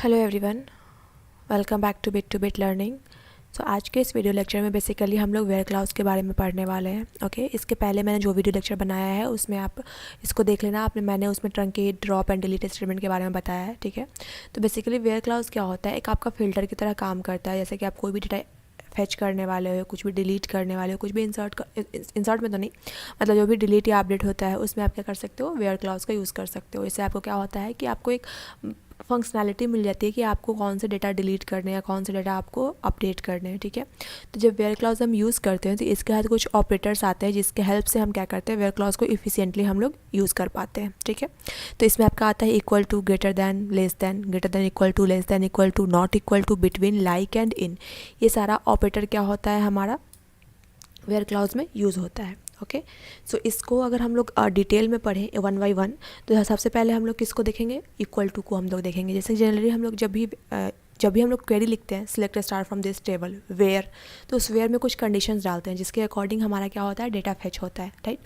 Hello everyone, welcome back to bit learning. So आज के इस वीडियो लेक्चर में बेसिकली हम लोग वेयर क्लाउज के बारे में पढ़ने वाले हैं। ओके इसके पहले मैंने जो वीडियो लेक्चर बनाया है उसमें आप इसको देख लेना। मैंने उसमें truncate, drop and delete statement के बारे में बताया है। ठीक है, तो बेसिकली वेयर क्लाउज क्या होता है, एक आपका फ़िल्टर की तरह काम करता है। जैसे कि आप कोई भी डेटा फेच करने वाले हो, कुछ भी डिलीट करने वाले हो, कुछ भी इंसर्ट में तो नहीं, मतलब जो भी डिलीट या अपडेट होता है उसमें आप क्या कर सकते हो, वेयर क्लाउज का यूज़ कर सकते हो। इससे आपको क्या होता है कि आपको एक फंक्शनैलिटी मिल जाती है कि आपको कौन से डेटा डिलीट करने हैं, कौन से डेटा आपको अपडेट करने हैं। ठीक है, तो जब वेयर क्लाउज हम यूज़ करते हैं तो इसके साथ कुछ ऑपरेटर्स आते हैं जिसके हेल्प से हम क्या करते हैं, वेयर क्लाउज को इफिशिएंटली हम लोग यूज़ कर पाते हैं। ठीक है, तो इसमें आपका आता है equal to, greater than, less than, greater than equal to, less than equal to, not equal to, between, like and in. ये सारा ऑपरेटर क्या होता है, हमारा वेयर क्लाउज में यूज़ होता है। ओके, सो इसको अगर हम लोग डिटेल में पढ़ें वन बाई वन, तो सबसे पहले हम लोग किसको देखेंगे, इक्वल टू को हम लोग देखेंगे। जैसे जनरली हम लोग जब भी हम लोग क्वेरी लिखते हैं, select star from this table where, तो उस वेयर में कुछ कंडीशंस डालते हैं जिसके अकॉर्डिंग हमारा क्या होता है, डेटा फेच होता है। राइट,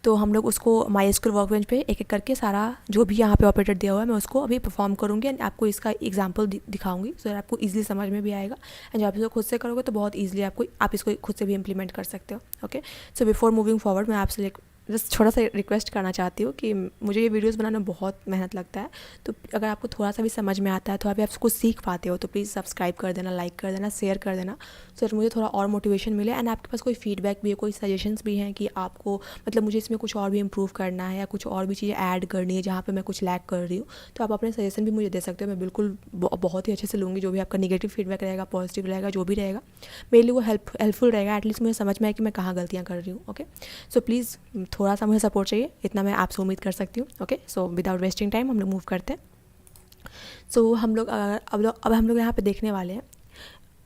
तो हम लोग उसको MySQL वर्कबेंच पे एक एक करके सारा जो भी यहाँ पे ऑपरेटर दिया हुआ है मैं उसको अभी परफॉर्म करूँगी एंड आपको इसका एग्जांपल दिखाऊंगी, सो आपको इजीली समझ में भी आएगा। एंड जब आप इसको खुद से करोगे तो बहुत ईजिली आप इसको खुद से भी इम्प्लीमेंट कर सकते हो। Okay, so before moving forward मैं आपसे बस थोड़ा सा रिक्वेस्ट करना चाहती हूँ कि मुझे ये वीडियोस बनाने में बहुत मेहनत लगता है, तो अगर आपको थोड़ा सा भी समझ में आता है तो आप इसको सीख पाते हो तो प्लीज़ सब्सक्राइब कर देना, लाइक कर देना, शेयर कर देना, सो मुझे थोड़ा और मोटिवेशन मिले। एंड आपके पास कोई फीडबैक भी है, कोई सजेशंस भी हैं कि आपको मतलब मुझे इसमें कुछ और भी इम्प्रूव करना है या कुछ और भी चीज़ें ऐड करनी है जहाँ पर मैं कुछ लैक कर रही हूँ, तो आप अपने सजेशन भी मुझे दे सकते हो। मैं बिल्कुल बहुत ही अच्छे से लूँगी, जो भी आपका निगेटिव फीडबैक रहेगा, पॉजिटिव रहेगा, जो भी रहेगा मेरे लिए वो हेल्पफुल रहेगा। एटलीस्ट मुझे समझ में आए कि मैं कहाँ गलतियाँ कर रही हूँ। ओके, सो प्लीज़ थोड़ा सा मुझे सपोर्ट चाहिए, इतना मैं आपसे उम्मीद कर सकती हूँ। Okay, so without wasting time हम लोग मूव करते हैं। सो हम लोग अब हम लोग यहाँ पे देखने वाले हैं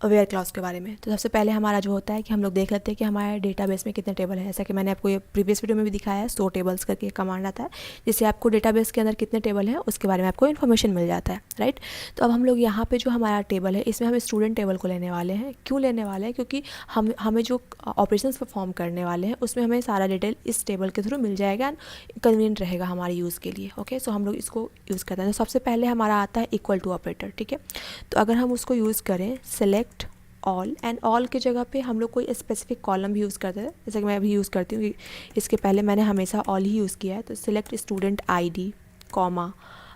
वेयर क्लाउज के बारे में। तो सबसे पहले हमारा जो होता है कि हम लोग देख लेते हैं कि हमारे डेटाबेस में कितने टेबल हैं। जैसा कि मैंने आपको ये प्रीवियस वीडियो में भी दिखाया है, 100 टेबल्स करके कमांड आता है जिससे आपको डेटाबेस के अंदर कितने टेबल हैं उसके बारे में आपको इन्फॉर्मेशन मिल जाता है। राइट, तो अब हम लोग यहाँ पे जो हमारा टेबल है इसमें हम स्टूडेंट टेबल को लेने वाले हैं। क्यों लेने वाले हैं, क्योंकि हमें जो ऑपरेशन परफॉर्म करने वाले हैं उसमें हमें सारा डिटेल इस टेबल के थ्रू मिल जाएगा एंड कन्वीनियंट रहेगा हमारे यूज़ के लिए। ओके, सो हम लोग इसको यूज़ करते हैं। तो सबसे पहले हमारा आता है इक्वल टू ऑपरेटर। ठीक है, तो अगर हम उसको यूज़ करें, सेलेक्ट ऑल, एंड ऑल की जगह पे हम लोग कोई स्पेसिफिक कॉलम भी यूज़ करते हैं, जैसे कि मैं अभी यूज़ करती हूँ। इसके पहले मैंने हमेशा ऑल ही यूज़ किया है। तो सिलेक्ट स्टूडेंट ID, कॉमा,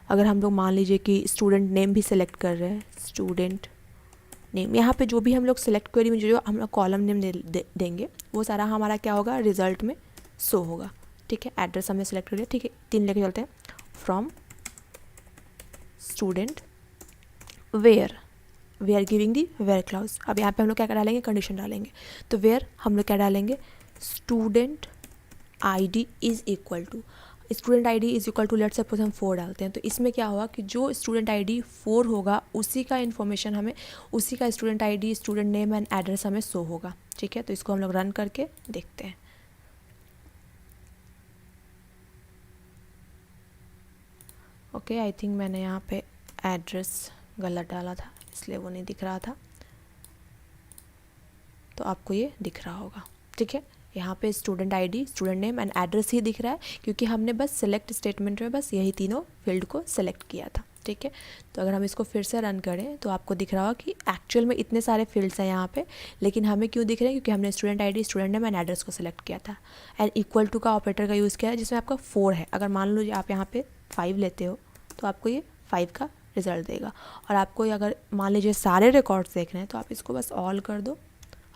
अगर हम लोग मान लीजिए कि स्टूडेंट नेम भी सिलेक्ट कर रहे हैं, स्टूडेंट नेम, यहाँ पे जो भी हम लोग सिलेक्ट क्वेरी में जो हम लोग कॉलम नेम देंगे वो सारा हमारा क्या होगा, रिजल्ट में शो होगा। ठीक है, एड्रेस हमने सेलेक्ट कर लिया। ठीक है, 3 लेके चलते हैं। From student where, we are giving the where clause. अब यहाँ पे हम लोग क्या डालेंगे, कंडीशन डालेंगे। तो वेयर हम लोग क्या डालेंगे, student ID is equal to, student ID is equal to, let's suppose हम 4 डालते हैं। तो इसमें क्या होगा कि जो स्टूडेंट ID 4 होगा उसी का इन्फॉर्मेशन हमें, उसी का student ID, student name and address हमें शो होगा। ठीक है, तो इसको हम लोग रन करके देखते हैं। ओके, आई थिंक मैंने यहाँ पे एड्रेस गलत डाला था इसलिए वो नहीं दिख रहा था, तो आपको ये दिख रहा होगा। ठीक है, यहाँ पे student ID, student name and address ही दिख रहा है क्योंकि हमने बस सेलेक्ट स्टेटमेंट में बस यही तीनों फील्ड को सेलेक्ट किया था। ठीक है, तो अगर हम इसको फिर से रन करें तो आपको दिख रहा होगा कि एक्चुअल में इतने सारे फील्ड्स हैं यहाँ पे, लेकिन हमें क्यों दिख रहे हैं, क्योंकि हमने student ID, student name and address को सेलेक्ट किया था एंड इक्वल टू का ऑपरेटर का यूज़ किया है जिसमें आपका 4 है। अगर मान लो आप यहाँ पे 5 लेते हो तो आपको ये 5 का रिजल्ट देगा। और आपको अगर मान लीजिए सारे रिकॉर्ड्स देख रहे हैं तो आप इसको बस ऑल कर दो,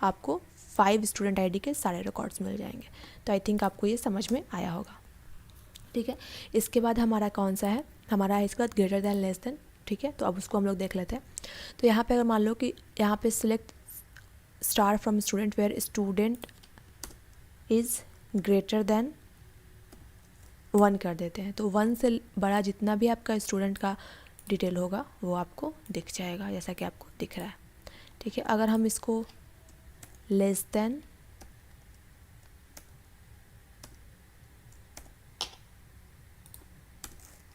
आपको 5 स्टूडेंट ID के सारे रिकॉर्ड्स मिल जाएंगे। तो आई थिंक आपको ये समझ में आया होगा। ठीक है, इसके बाद हमारा कौन सा है, हमारा है इसके बाद ग्रेटर दैन, लेस दैन। ठीक है, तो अब उसको हम लोग देख लेते हैं। तो यहाँ पे अगर मान लो कि यहाँ पे select star from student where student is greater than 1 कर देते हैं, तो 1 से बड़ा जितना भी आपका स्टूडेंट का डिटेल होगा वो आपको दिख जाएगा, जैसा कि आपको दिख रहा है। ठीक है, अगर हम इसको लेस देन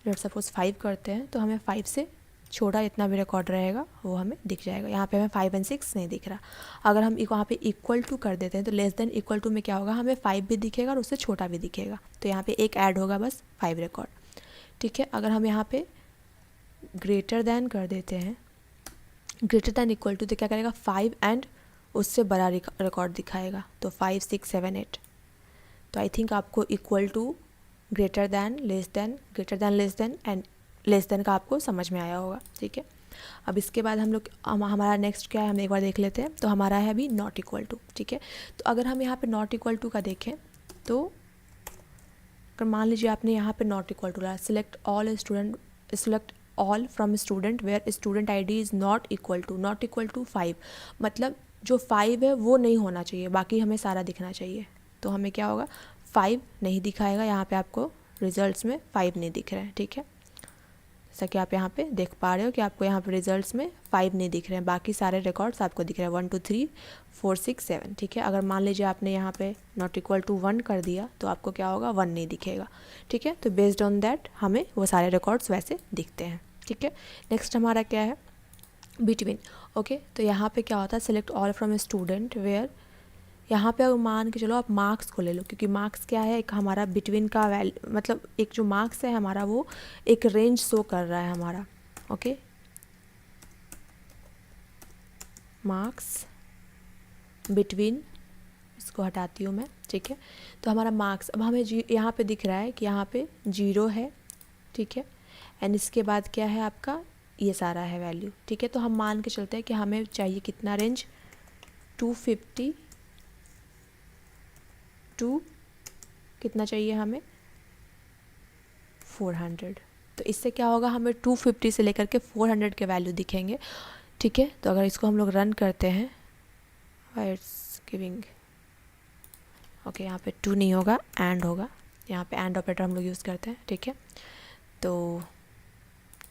लेट्स सपोज 5 करते हैं तो हमें 5 से छोटा जितना भी रिकॉर्ड रहेगा वो हमें दिख जाएगा। यहाँ पे हमें 5 और 6 नहीं दिख रहा। अगर हम वहाँ पे इक्वल टू कर देते हैं तो लेस देन इक्वल टू में क्या होगा, हमें 5 भी दिखेगा और उससे छोटा भी दिखेगा। तो यहाँ पे एक ऐड होगा बस 5 रिकॉर्ड। ठीक है, अगर हम यहाँ पे ग्रेटर दैन कर देते हैं, ग्रेटर दैन इक्वल टू तो क्या करेगा 5 एंड उससे बड़ा रिकॉर्ड दिखाएगा, तो 5 6 7 8। तो आई थिंक आपको equal to, greater than, less than, greater than less than and less than का आपको समझ में आया होगा, ठीक है। अब इसके बाद हम लोग हमारा नेक्स्ट क्या है हम एक बार देख लेते हैं। तो हमारा है अभी नॉट इक्वल टू, ठीक है। तो अगर हम यहाँ पे नॉट इक्वल टू का देखें तो अगर मान लीजिए आपने यहाँ पे नॉट इक्वल टू लाया, select all student, select all from student where student ID is not equal to 5, मतलब जो 5 है वो नहीं होना चाहिए, बाकी हमें सारा दिखना चाहिए। तो हमें क्या होगा 5 नहीं दिखाएगा, यहाँ पे आपको रिजल्ट्स में 5 नहीं दिख रहे हैं, ठीक है। जैसा कि आप यहाँ पे देख पा रहे हो कि आपको यहाँ पे रिजल्ट्स में 5 नहीं दिख रहे हैं, बाकी सारे रिकॉर्ड्स आपको दिख रहे हैं 1 2 3 4 6 7, ठीक है। अगर मान लीजिए आपने यहाँ पे नॉट इक्वल टू 1 कर दिया तो आपको क्या होगा 1 नहीं दिखेगा, ठीक है। तो बेस्ड ऑन दैट हमें वो सारे रिकॉर्ड्स वैसे दिखते हैं, ठीक है। नेक्स्ट हमारा क्या है बिटवीन, ओके। तो यहाँ पे क्या होता है select all from student where, यहाँ पे मान के चलो आप मार्क्स को ले लो, क्योंकि मार्क्स क्या है एक हमारा बिटवीन का मतलब एक जो मार्क्स है हमारा वो एक रेंज शो कर रहा है हमारा, ओके। मार्क्स बिटवीन, इसको हटाती हूँ मैं, ठीक है। तो हमारा मार्क्स अब हमें यहाँ पे दिख रहा है कि यहाँ पे 0 है, ठीक है। एंड इसके बाद क्या है आपका ये सारा है वैल्यू, ठीक है। तो हम मान के चलते हैं कि हमें चाहिए कितना रेंज 250 टू कितना चाहिए हमें 400। तो इससे क्या होगा हमें 250 से लेकर के 400 के वैल्यू दिखेंगे, ठीक है। तो अगर इसको हम लोग रन करते हैं इट्स गिविंग, ओके, यहाँ पे 2 नहीं होगा एंड होगा, यहाँ पे एंड ऑपरेटर हम लोग यूज़ करते हैं, ठीक है। तो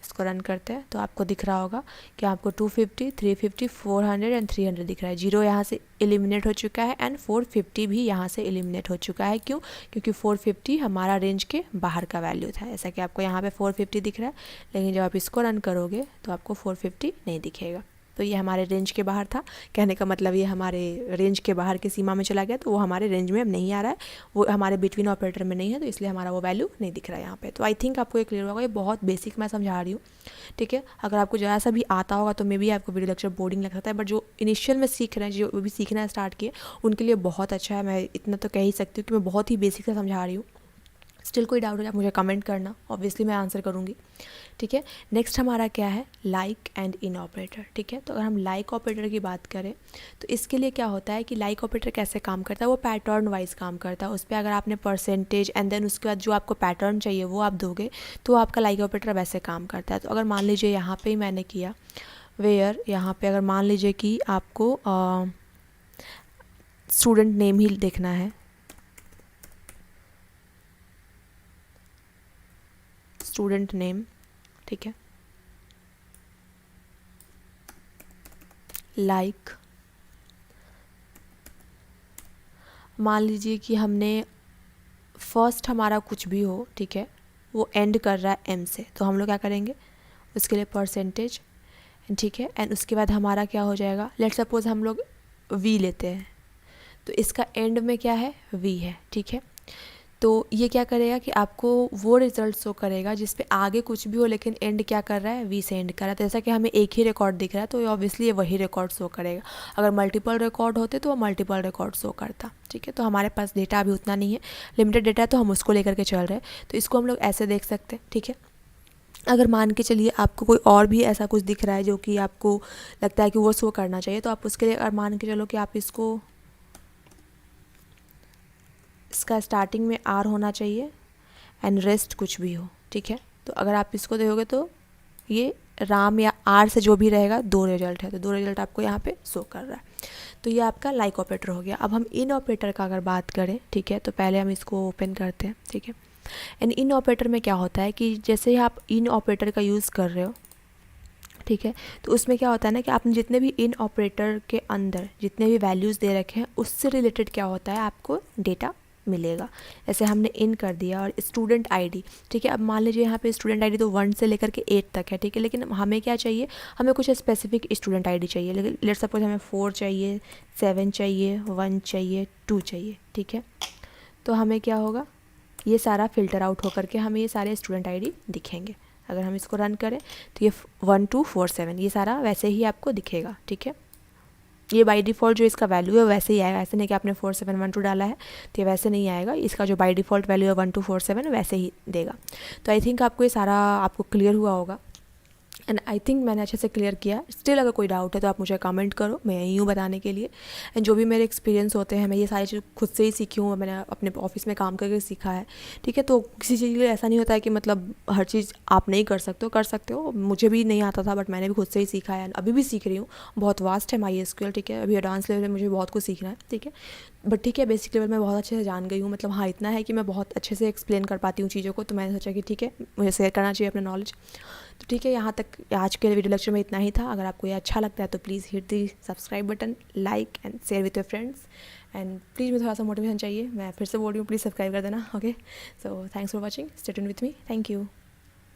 इसको रन करते हैं तो आपको दिख रहा होगा कि आपको 250 350 400 एंड 300 दिख रहा है। 0 यहाँ से एलिमिनेट हो चुका है एंड 450 भी यहाँ से एलिमिनेट हो चुका है। क्यों? क्योंकि 450 हमारा रेंज के बाहर का वैल्यू था, ऐसा कि आपको यहाँ पे 450 दिख रहा है, लेकिन जब आप इसको रन करोगे तो आपको 450 नहीं दिखेगा। तो ये हमारे रेंज के बाहर था, कहने का मतलब ये हमारे रेंज के बाहर की सीमा में चला गया, तो वो हमारे रेंज में अब नहीं आ रहा है, वो हमारे बिटवीन ऑपरेटर में नहीं है, तो इसलिए हमारा वो वैल्यू नहीं दिख रहा है यहाँ पे। तो आई थिंक आपको ये क्लियर होगा, ये बहुत बेसिक मैं समझा रही हूँ, ठीक है। अगर आपको ज़रा सा भी आता होगा तो मे भी आपको वीडियो लेक्चर बोरिंग लग सकता है, बट जो इनिशियल में सीख रहे हैं, जो भी सीखना स्टार्ट किए, उनके लिए बहुत अच्छा है। मैं इतना तो कह ही सकती हूँ कि मैं बहुत ही बेसिक से समझा रही हूँ। स्टिल कोई डाउट हो जाए मुझे कमेंट करना, ऑब्वियसली मैं आंसर करूँगी, ठीक है। नेक्स्ट हमारा क्या है लाइक एंड इन ऑपरेटर, ठीक है। तो अगर हम लाइक ऑपरेटर की बात करें तो इसके लिए क्या होता है कि लाइक ऑपरेटर कैसे काम करता है, वो पैटर्न वाइज काम करता है। उस पर अगर आपने परसेंटेज एंड देन उसके बाद जो आपको पैटर्न चाहिए वो आप दोगे तो आपका लाइक ऑपरेटर वैसे काम करता है। तो अगर मान लीजिए यहाँ पर ही मैंने किया वेयर, यहाँ पर अगर मान लीजिए कि आपको स्टूडेंट नेम ही देखना है, स्टूडेंट नेम, ठीक है, लाइक मान लीजिए कि हमने फर्स्ट हमारा कुछ भी हो, ठीक है, वो एंड कर रहा है एम से, तो हम लोग क्या करेंगे उसके लिए परसेंटेज, ठीक है। एंड उसके बाद हमारा क्या हो जाएगा, लेट सपोज हम लोग वी लेते हैं, तो इसका एंड में क्या है वी है, ठीक है। तो ये क्या करेगा कि आपको वो रिजल्ट शो करेगा जिस पे आगे कुछ भी हो लेकिन एंड क्या कर रहा है वी से एंड कर रहा है। तो जैसा कि हमें एक ही रिकॉर्ड दिख रहा है तो ऑब्वियसली ये वही रिकॉर्ड शो करेगा। अगर मल्टीपल रिकॉर्ड होते तो वो मल्टीपल रिकॉर्ड शो करता, ठीक है। तो हमारे पास डेटा अभी उतना नहीं है, लिमिटेड डेटा है, तो हम उसको लेकर के चल रहे हैं। तो इसको हम लोग ऐसे देख सकते हैं, ठीक है। अगर मान के चलिए आपको कोई और भी ऐसा कुछ दिख रहा है जो कि आपको लगता है कि वो शो करना चाहिए, तो आप उसके लिए अगर मान के चलो कि आप इसका स्टार्टिंग में आर होना चाहिए एंड रेस्ट कुछ भी हो, ठीक है। तो अगर आप इसको देखोगे तो ये राम या आर से जो भी रहेगा 2 रिजल्ट है, तो 2 रिजल्ट आपको यहाँ पे शो कर रहा है। तो ये आपका लाइक ऑपरेटर हो गया। अब हम इन ऑपरेटर का अगर बात करें, ठीक है, तो पहले हम इसको ओपन करते हैं, ठीक है। एंड इन ऑपरेटर में क्या होता है कि जैसे ही आप इन ऑपरेटर का यूज़ कर रहे हो, ठीक है, तो उसमें क्या होता है ना कि आपने जितने भी इन ऑपरेटर के अंदर जितने भी वैल्यूज़ दे रखे हैं उससे रिलेटेड क्या होता है आपको डेटा मिलेगा। जैसे हमने इन कर दिया और स्टूडेंट आईडी, ठीक है। अब मान लीजिए यहाँ पे स्टूडेंट आईडी तो 1 से लेकर के 8 तक है, ठीक है, लेकिन हमें क्या चाहिए, हमें कुछ स्पेसिफिक स्टूडेंट आईडी चाहिए। लेकिन लेट सपोज हमें 4 चाहिए, 7 चाहिए, 1 चाहिए, 2 चाहिए, ठीक है। तो हमें क्या होगा, ये सारा फिल्टर आउट होकर के हमें ये सारे स्टूडेंट आईडी दिखेंगे, अगर हम इसको रन करें तो ये 1247 ये सारा वैसे ही आपको दिखेगा, ठीक है। ये बाय डिफ़ॉल्ट जो इसका वैल्यू है वैसे ही आएगा, ऐसे नहीं कि आपने 4712 डाला है तो ये वैसे नहीं आएगा, इसका जो बाय डिफ़ॉल्ट वैल्यू है 1247 वैसे ही देगा। तो आई थिंक आपको ये सारा आपको क्लियर हुआ होगा, एंड आई थिंक मैंने अच्छे से क्लियर किया। स्टिल अगर कोई डाउट है तो आप मुझे कमेंट करो, मैं यहीं हूँ बताने के लिए। एंड जो भी मेरे एक्सपीरियंस होते हैं, मैं ये सारी चीज़ खुद से ही सीखी हूँ, मैंने अपने ऑफिस में काम करके सीखा है, ठीक है। तो किसी चीज़ के लिए ऐसा नहीं होता है कि मतलब हर चीज़ आप नहीं कर सकते हो, कर सकते हो। मुझे भी नहीं आता था बट मैंने भी खुद से ही सीखा है, अभी भी सीख रही हूँ। बहुत वास्ट है MySQL, ठीक है। अभी एडवांस लेवल में मुझे बहुत कुछ सीखना है, ठीक है। बट ठीक है, बेसिक लेवल में बहुत अच्छे से जान गई हूँ। मतलब हाँ, इतना है कि मैं बहुत अच्छे से एक्सप्लेन कर पाती हूँ चीज़ों को, तो मैंने सोचा कि ठीक है, मुझे शेयर करना चाहिए अपना नॉलेज। तो ठीक है, यहाँ तक आज के वीडियो लेक्चर में इतना ही था। अगर आपको ये अच्छा लगता है तो please hit the subscribe button, like and share with your friends. And please मुझे थोड़ा सा मोटिवेशन चाहिए, मैं फिर से बोल रही हूँ, प्लीज़ सब्सक्राइब कर देना, okay. So thanks for watching, stay tuned with me, thank you.